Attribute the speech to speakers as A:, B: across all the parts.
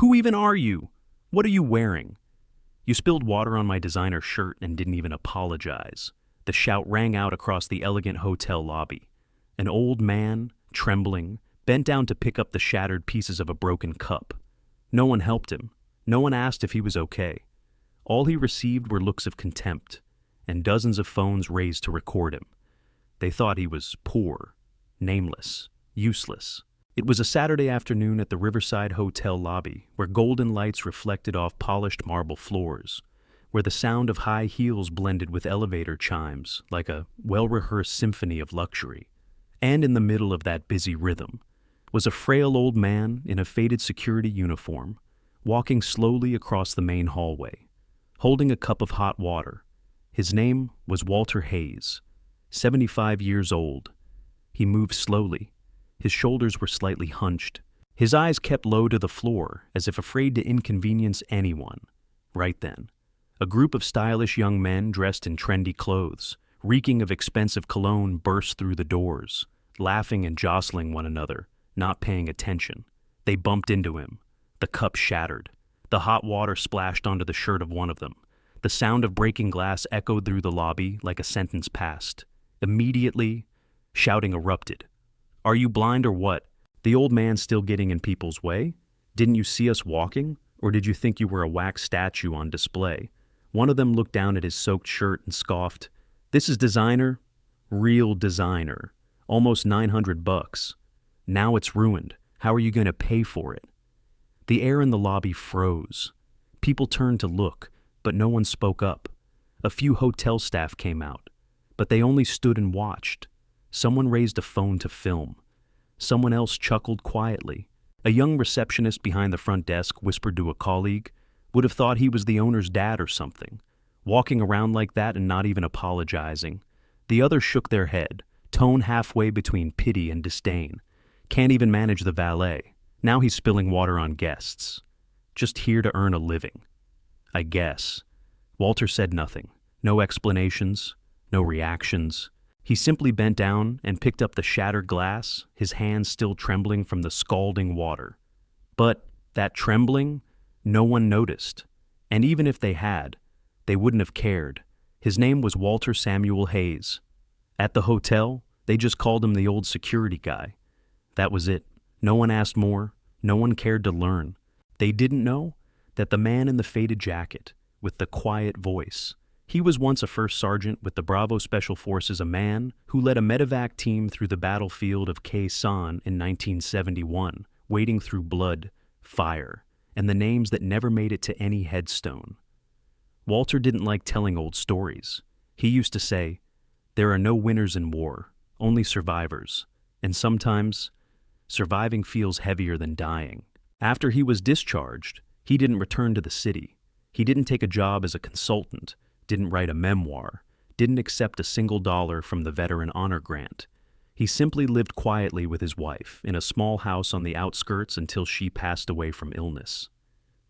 A: Who even are you? What are you wearing? You spilled water on my designer shirt and didn't even apologize. The shout rang out across the elegant hotel lobby. An old man, trembling, bent down to pick up the shattered pieces of a broken cup. No one helped him. No one asked if he was okay. All he received were looks of contempt, and dozens of phones raised to record him. They thought he was poor, nameless, useless. It was a Saturday afternoon at the Riverside Hotel lobby, where golden lights reflected off polished marble floors, where the sound of high heels blended with elevator chimes like a well-rehearsed symphony of luxury. And in the middle of that busy rhythm was a frail old man in a faded security uniform, walking slowly across the main hallway, holding a cup of hot water. His name was Walter Hayes, 75 years old. He moved slowly. His shoulders were slightly hunched. His eyes kept low to the floor, as if afraid to inconvenience anyone. Right then, a group of stylish young men dressed in trendy clothes, reeking of expensive cologne, burst through the doors, laughing and jostling one another, not paying attention. They bumped into him. The cup shattered. The hot water splashed onto the shirt of one of them. The sound of breaking glass echoed through the lobby like a sentence passed. Immediately, shouting erupted. "Are you blind or what? The old man still getting in people's way? Didn't you see us walking? Or did you think you were a wax statue on display?" One of them looked down at his soaked shirt and scoffed. "This is designer? Real designer. Almost $900. Now it's ruined. How are you going to pay for it?" The air in the lobby froze. People turned to look, but no one spoke up. A few hotel staff came out, but they only stood and watched. Someone raised a phone to film. Someone else chuckled quietly. A young receptionist behind the front desk whispered to a colleague. Would have thought he was the owner's dad or something, walking around like that and not even apologizing. The others shook their head, tone halfway between pity and disdain. Can't even manage the valet. Now he's spilling water on guests. Just here to earn a living, I guess. Walter said nothing. No explanations, no reactions. He simply bent down and picked up the shattered glass, his hands still trembling from the scalding water. But that trembling, no one noticed. And even if they had, they wouldn't have cared. His name was Walter Samuel Hayes. At the hotel, they just called him the old security guy. That was it. No one asked more. No one cared to learn. They didn't know that the man in the faded jacket, with the quiet voice, he was once a first sergeant with the Bravo Special Forces, a man who led a medevac team through the battlefield of Khe Sanh in 1971, wading through blood, fire, and the names that never made it to any headstone. Walter didn't like telling old stories. He used to say, "There are no winners in war, only survivors, and sometimes surviving feels heavier than dying." After he was discharged, he didn't return to the city. He didn't take a job as a consultant, didn't write a memoir, didn't accept a single dollar from the Veteran Honor Grant. He simply lived quietly with his wife in a small house on the outskirts until she passed away from illness.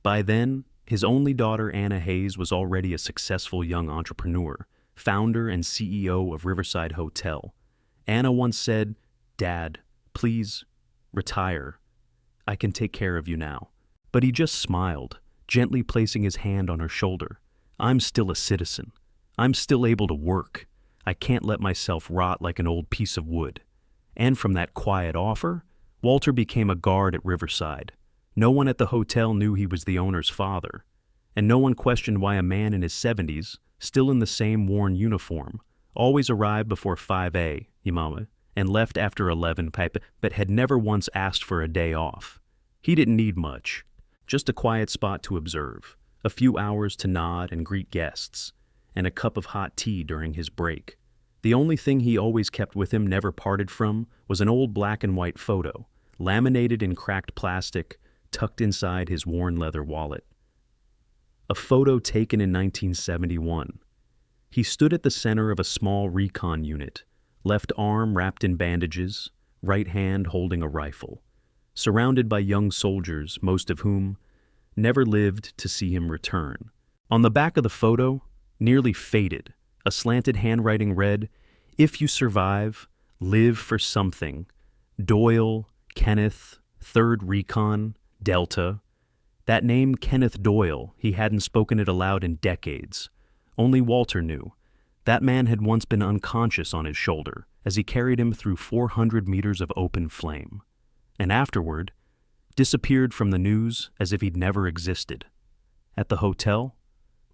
A: By then, his only daughter, Anna Hayes, was already a successful young entrepreneur, founder and CEO of Riverside Hotel. Anna once said, "Dad, please, retire. I can take care of you now." But he just smiled, gently placing his hand on her shoulder. "I'm still a citizen. I'm still able to work. I can't let myself rot like an old piece of wood." And from that quiet offer, Walter became a guard at Riverside. No one at the hotel knew he was the owner's father, and no one questioned why a man in his 70s, still in the same worn uniform, always arrived before 5 a.m. and left after 11 p.m. but had never once asked for a day off. He didn't need much, just a quiet spot to observe, a few hours to nod and greet guests, and a cup of hot tea during his break. The only thing he always kept with him, never parted from, was an old black and white photo, laminated in cracked plastic, tucked inside his worn leather wallet. A photo taken in 1971. He stood at the center of a small recon unit, left arm wrapped in bandages, right hand holding a rifle, surrounded by young soldiers, most of whom never lived to see him return. On the back of the photo, nearly faded, a slanted handwriting read, "If you survive, live for something. Doyle, Kenneth, 3rd Recon, Delta." That name, Kenneth Doyle, he hadn't spoken it aloud in decades. Only Walter knew. That man had once been unconscious on his shoulder as he carried him through 400 meters of open flame. And afterward, disappeared from the news as if he'd never existed. At the hotel,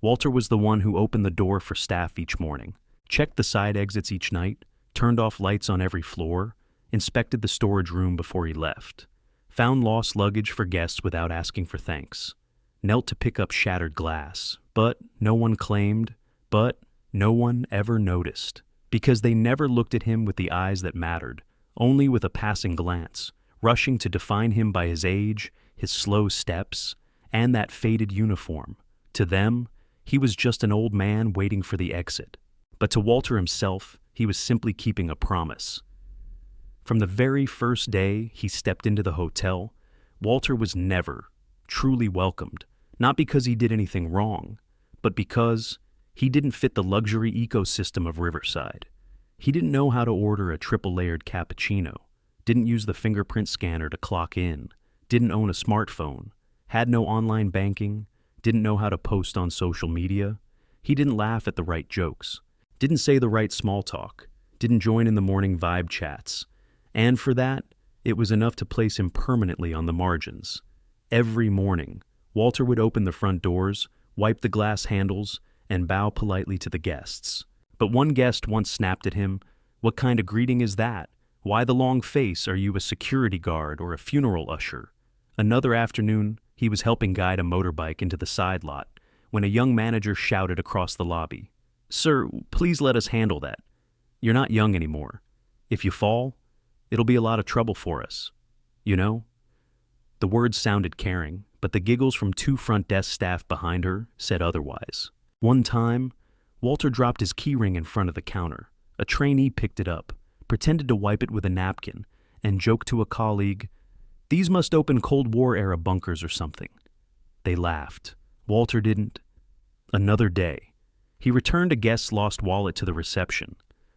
A: Walter was the one who opened the door for staff each morning, checked the side exits each night, turned off lights on every floor, inspected the storage room before he left, found lost luggage for guests without asking for thanks, knelt to pick up shattered glass, but no one claimed, but no one ever noticed, because they never looked at him with the eyes that mattered, only with a passing glance, rushing to define him by his age, his slow steps, and that faded uniform. To them, he was just an old man waiting for the exit. But to Walter himself, he was simply keeping a promise. From the very first day he stepped into the hotel, Walter was never truly welcomed, not because he did anything wrong, but because he didn't fit the luxury ecosystem of Riverside. He didn't know how to order a triple-layered cappuccino, didn't use the fingerprint scanner to clock in, didn't own a smartphone, had no online banking, didn't know how to post on social media. He didn't laugh at the right jokes, didn't say the right small talk, didn't join in the morning vibe chats. And for that, it was enough to place him permanently on the margins. Every morning, Walter would open the front doors, wipe the glass handles, and bow politely to the guests. But one guest once snapped at him, "What kind of greeting is that? Why the long face? Are you a security guard or a funeral usher?" Another afternoon, he was helping guide a motorbike into the side lot when a young manager shouted across the lobby, "Sir, please let us handle that. You're not young anymore. If you fall, it'll be a lot of trouble for us. You know?" The words sounded caring, but the giggles from two front desk staff behind her said otherwise. One time, Walter dropped his keyring in front of the counter. A trainee picked it up, pretended to wipe it with a napkin, and joked to a colleague, "These must open Cold War-era bunkers or something." They laughed. Walter didn't. Another day. He returned a guest's lost wallet to the reception.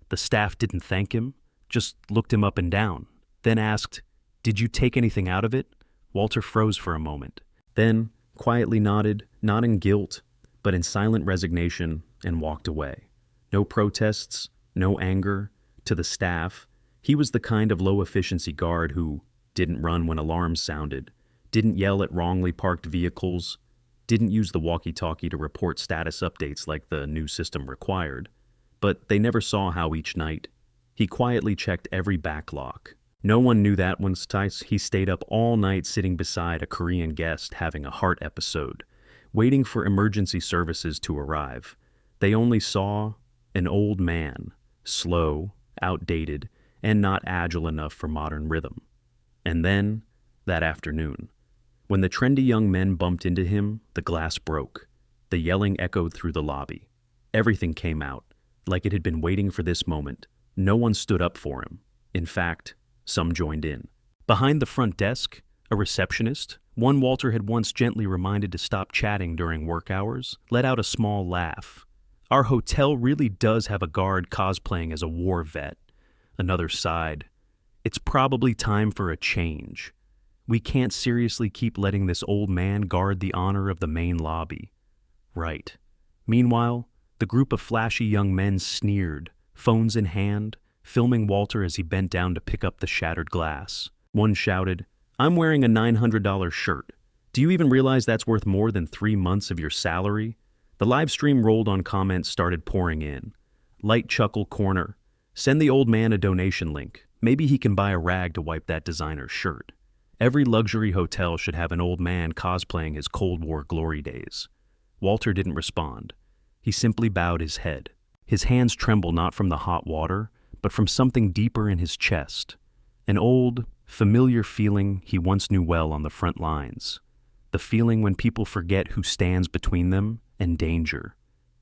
A: The staff didn't thank him, just looked him up and down, then asked, "Did you take anything out of it?" Walter froze for a moment, then quietly nodded, not in guilt, but in silent resignation, and walked away. No protests, no anger. To the staff, he was the kind of low-efficiency guard who didn't run when alarms sounded, didn't yell at wrongly parked vehicles, didn't use the walkie-talkie to report status updates like the new system required. But they never saw how each night he quietly checked every backlock. No one knew that once he stayed up all night sitting beside a Korean guest having a heart episode, waiting for emergency services to arrive. They only saw an old man, slow, outdated, and not agile enough for modern rhythm. And then, that afternoon, when the trendy young men bumped into him, the glass broke. The yelling echoed through the lobby. Everything came out, like it had been waiting for this moment. No one stood up for him. In fact, some joined in. Behind the front desk, a receptionist, one Walter had once gently reminded to stop chatting during work hours, let out a small laugh. "Our hotel really does have a guard cosplaying as a war vet." Another sighed. "It's probably time for a change. We can't seriously keep letting this old man guard the honor of the main lobby." Right. Meanwhile, the group of flashy young men sneered, phones in hand, filming Walter as he bent down to pick up the shattered glass. One shouted, "I'm wearing a $900 shirt. Do you even realize that's worth more than 3 months of your salary?" The live stream rolled on, comments started pouring in. Light chuckle corner. "Send the old man a donation link. Maybe he can buy a rag to wipe that designer shirt." Every luxury hotel should have an old man cosplaying his Cold War glory days. Walter didn't respond. He simply bowed his head. His hands trembled not from the hot water, but from something deeper in his chest. An old, familiar feeling he once knew well on the front lines. The feeling when people forget who stands between them and danger.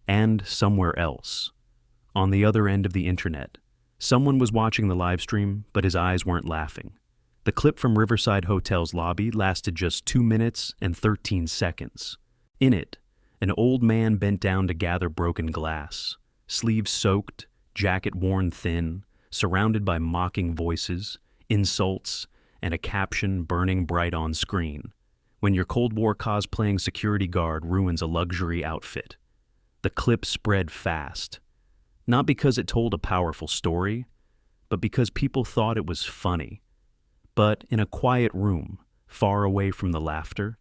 A: And somewhere else. On the other end of the internet, someone was watching the live stream, but his eyes weren't laughing. The clip from Riverside Hotel's lobby lasted just 2 minutes and 13 seconds. In it, an old man bent down to gather broken glass, sleeves soaked, jacket worn thin, surrounded by mocking voices, insults, and a caption burning bright on screen. when your Cold War cosplaying security guard ruins a luxury outfit. The clip spread fast, not because it told a powerful story, but because people thought it was funny. But in a quiet room, far away from the laughter,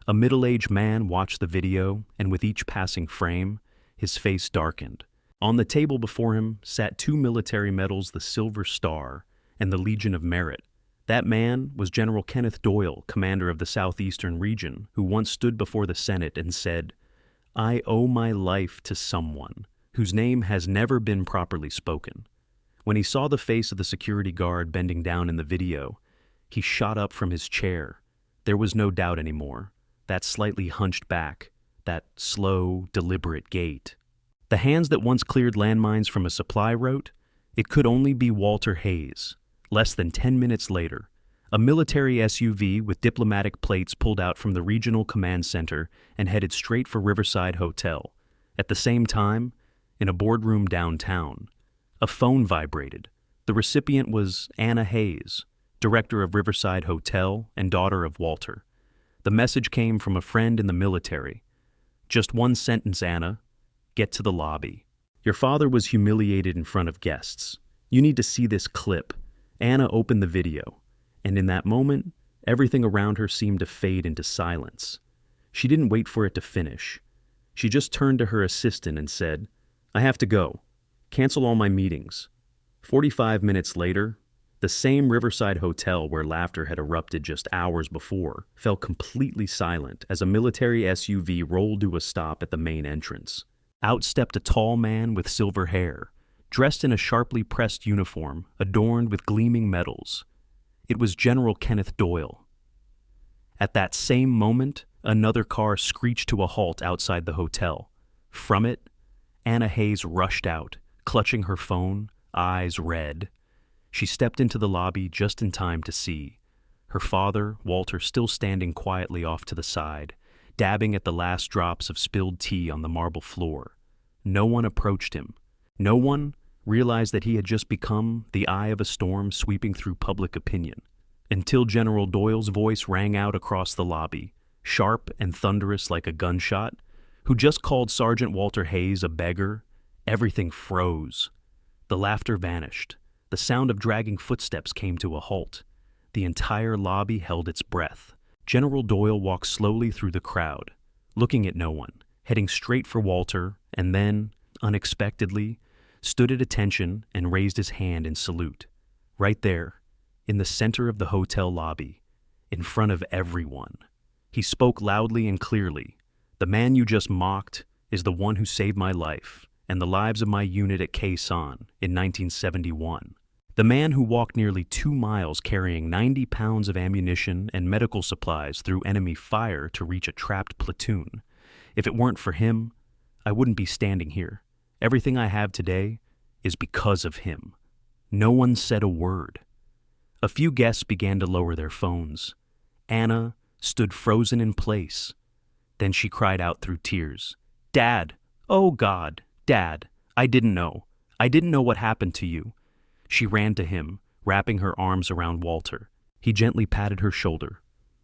A: a middle-aged man watched the video, and with each passing frame, his face darkened. On the table before him sat 2 military medals, the Silver Star and the Legion of Merit. That man was General Kenneth Doyle, commander of the Southeastern region, who once stood before the Senate and said, "I owe my life to someone whose name has never been properly spoken." When he saw the face of the security guard bending down in the video, he shot up from his chair. There was no doubt anymore. That slightly hunched back, that slow, deliberate gait. The hands that once cleared landmines from a supply route, it could only be Walter Hayes. Less than 10 minutes later, a military SUV with diplomatic plates pulled out from the regional command center and headed straight for Riverside Hotel. At the same time, in a boardroom downtown, a phone vibrated. The recipient was Anna Hayes, director of Riverside Hotel and daughter of Walter. The message came from a friend in the military. "Just one sentence, Anna. Get to the lobby." Your father was humiliated in front of guests. "You need to see this clip." Anna opened the video, and in that moment, everything around her seemed to fade into silence. She didn't wait for it to finish. She just turned to her assistant and said, "I have to go. Cancel all my meetings." 45 minutes later, the same Riverside Hotel where laughter had erupted just hours before fell completely silent as a military SUV rolled to a stop at the main entrance. Out stepped a tall man with silver hair, dressed in a sharply pressed uniform adorned with gleaming medals. It was General Kenneth Doyle. At that same moment, another car screeched to a halt outside the hotel. From it, Anna Hayes rushed out, clutching her phone, eyes red. She stepped into the lobby just in time to see her father, Walter, still standing quietly off to the side, dabbing at the last drops of spilled tea on the marble floor. No one approached him. No one realized that he had just become the eye of a storm sweeping through public opinion, until General Doyle's voice rang out across the lobby, sharp and thunderous like a gunshot. "Who just called Sergeant Walter Hayes a beggar?" Everything froze. The laughter vanished. The sound of dragging footsteps came to a halt. The entire lobby held its breath. General Doyle walked slowly through the crowd, looking at no one, heading straight for Walter, and then, unexpectedly, stood at attention and raised his hand in salute. Right there, in the center of the hotel lobby, in front of everyone. He spoke loudly and clearly. "The man you just mocked is the one who saved my life and the lives of my unit at Khe Sanh in 1971. The man who walked nearly 2 miles carrying 90 pounds of ammunition and medical supplies through enemy fire to reach a trapped platoon. If it weren't for him, I wouldn't be standing here. Everything I have today is because of him." No one said a word. A few guests began to lower their phones. Anna stood frozen in place. Then she cried out through tears, "Dad! Oh God! Dad! I didn't know. I didn't know what happened to you." She ran to him, wrapping her arms around Walter. He gently patted her shoulder.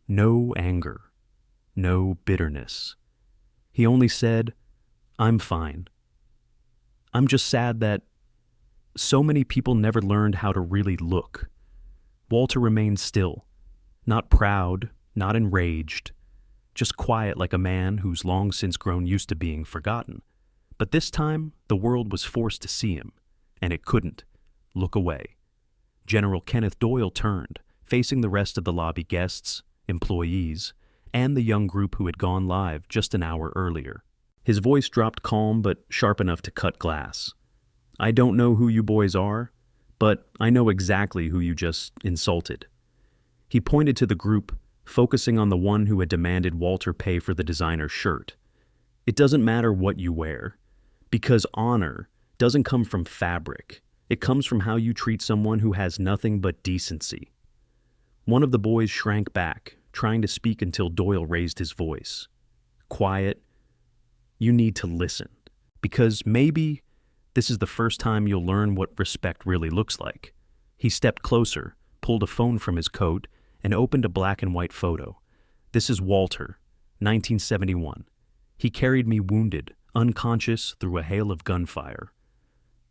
A: No anger. No bitterness. He only said, "I'm fine. I'm just sad that so many people never learned how to really look." Walter remained still, not proud, not enraged, just quiet like a man who's long since grown used to being forgotten. But this time, the world was forced to see him, and it couldn't look away. General Kenneth Doyle turned, facing the rest of the lobby guests, employees, and the young group who had gone live just an hour earlier. His voice dropped calm but sharp enough to cut glass. "I don't know who you boys are, but I know exactly who you just insulted." He pointed to the group, focusing on the one who had demanded Walter pay for the designer shirt. "It doesn't matter what you wear, because honor doesn't come from fabric. It comes from how you treat someone who has nothing but decency." One of the boys shrank back, trying to speak until Doyle raised his voice. "Quiet. You need to listen, because maybe this is the first time you'll learn what respect really looks like." He stepped closer, pulled a phone from his coat, and opened a black and white photo. This is Walter, 1971. He carried me wounded, unconscious through a hail of gunfire.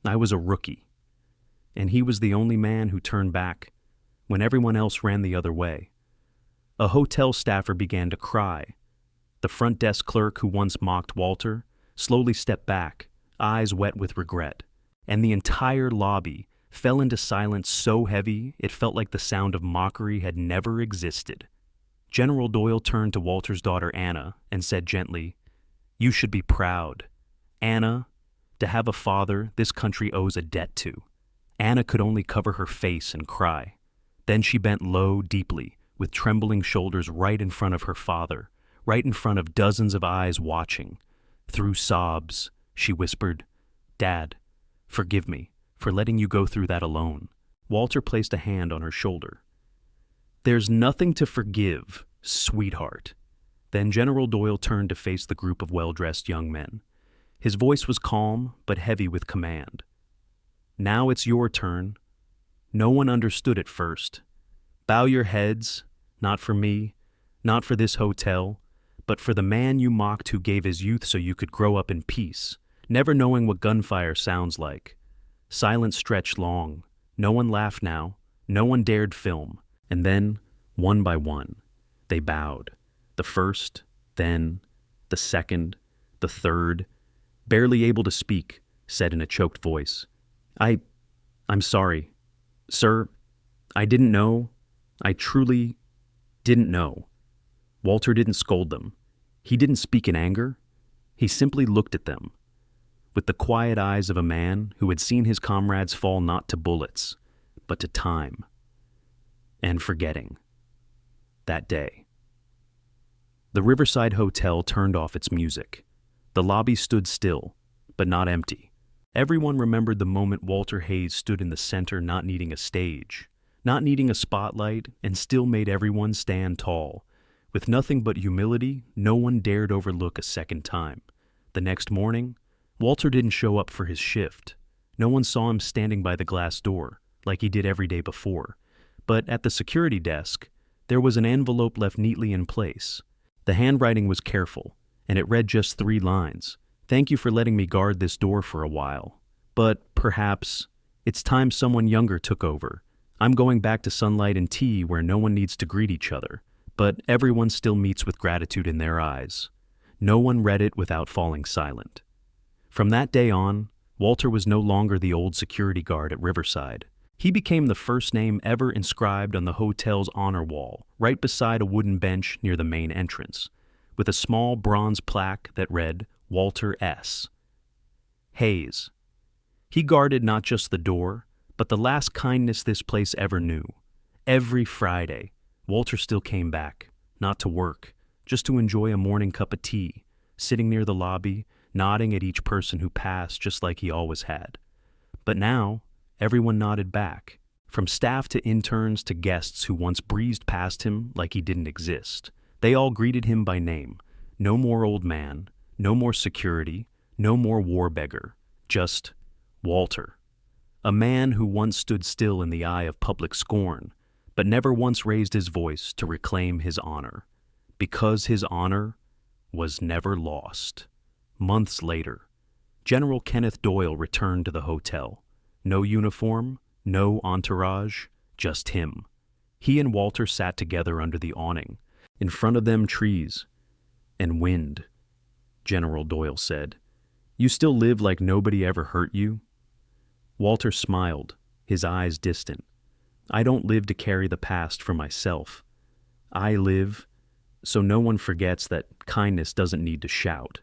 A: I was a rookie, and he was the only man who turned back when everyone else ran the other way. A hotel staffer began to cry. The front desk clerk who once mocked Walter slowly stepped back, eyes wet with regret, and the entire lobby fell into silence so heavy it felt like the sound of mockery had never existed. General Doyle turned to Walter's daughter Anna and said gently, "You should be proud. Anna, to have a father this country owes a debt to." Anna could only cover her face and cry. Then she bent low deeply, with trembling shoulders right in front of her father, right in front of dozens of eyes watching. Through sobs, she whispered, "Dad, forgive me for letting you go through that alone." Walter placed a hand on her shoulder. "There's nothing to forgive, sweetheart." Then General Doyle turned to face the group of well-dressed young men. His voice was calm but heavy with command. "Now it's your turn. No one understood at first. Bow your heads, not for me, not for this hotel, but for the man you mocked who gave his youth so you could grow up in peace, never knowing what gunfire sounds like." Silence stretched long. No one laughed now. No one dared film. And then, one by one, they bowed. The first, then, the second, the third. Barely able to speak, said in a choked voice, I'm sorry. Sir, I didn't know. I truly didn't know." Walter didn't scold them. He didn't speak in anger. He simply looked at them with the quiet eyes of a man who had seen his comrades fall not to bullets, but to time and forgetting. That day, the Riverside Hotel turned off its music. The lobby stood still, but not empty. Everyone remembered the moment Walter Hayes stood in the center, not needing a stage, not needing a spotlight, and still made everyone stand tall. With nothing but humility, no one dared overlook a second time. The next morning, Walter didn't show up for his shift. No one saw him standing by the glass door, like he did every day before. But at the security desk, there was an envelope left neatly in place. The handwriting was careful, and it read just 3 lines. "Thank you for letting me guard this door for a while. But perhaps it's time someone younger took over. I'm going back to sunlight and tea where no one needs to greet each other, but everyone still meets with gratitude in their eyes." No one read it without falling silent. From that day on, Walter was no longer the old security guard at Riverside. He became the first name ever inscribed on the hotel's honor wall, right beside a wooden bench near the main entrance, with a small bronze plaque that read Walter S. Hayes. He guarded not just the door, but the last kindness this place ever knew. Every Friday, Walter still came back, not to work, just to enjoy a morning cup of tea, sitting near the lobby, nodding at each person who passed just like he always had. But now, everyone nodded back, from staff to interns to guests who once breezed past him like he didn't exist. They all greeted him by name. No more old man, no more security, no more war beggar, just Walter. A man who once stood still in the eye of public scorn, but never once raised his voice to reclaim his honor, because his honor was never lost. Months later, General Kenneth Doyle returned to the hotel. No uniform, no entourage, just him. He and Walter sat together under the awning. In front of them, trees and wind. General Doyle said, "You still live like nobody ever hurt you?" Walter smiled, his eyes distant. "I don't live to carry the past for myself. I live so no one forgets that kindness doesn't need to shout."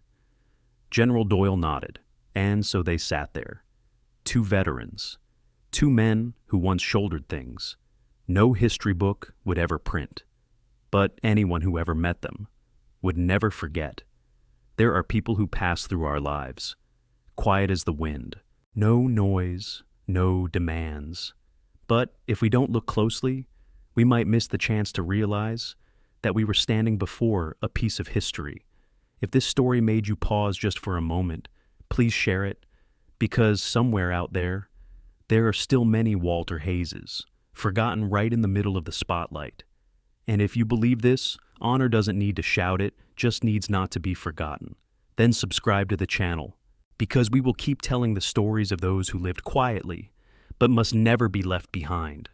A: General Doyle nodded, and so they sat there. 2 veterans, 2 men who once shouldered things no history book would ever print, but anyone who ever met them would never forget. There are people who pass through our lives, quiet as the wind, no noise, no demands. But if we don't look closely, we might miss the chance to realize that we were standing before a piece of history. If this story made you pause just for a moment, please share it, because somewhere out there, there are still many Walter Hayeses, forgotten right in the middle of the spotlight. And if you believe this, Honor doesn't need to shout it, just needs not to be forgotten. Then subscribe to the channel, because we will keep telling the stories of those who lived quietly, but must never be left behind.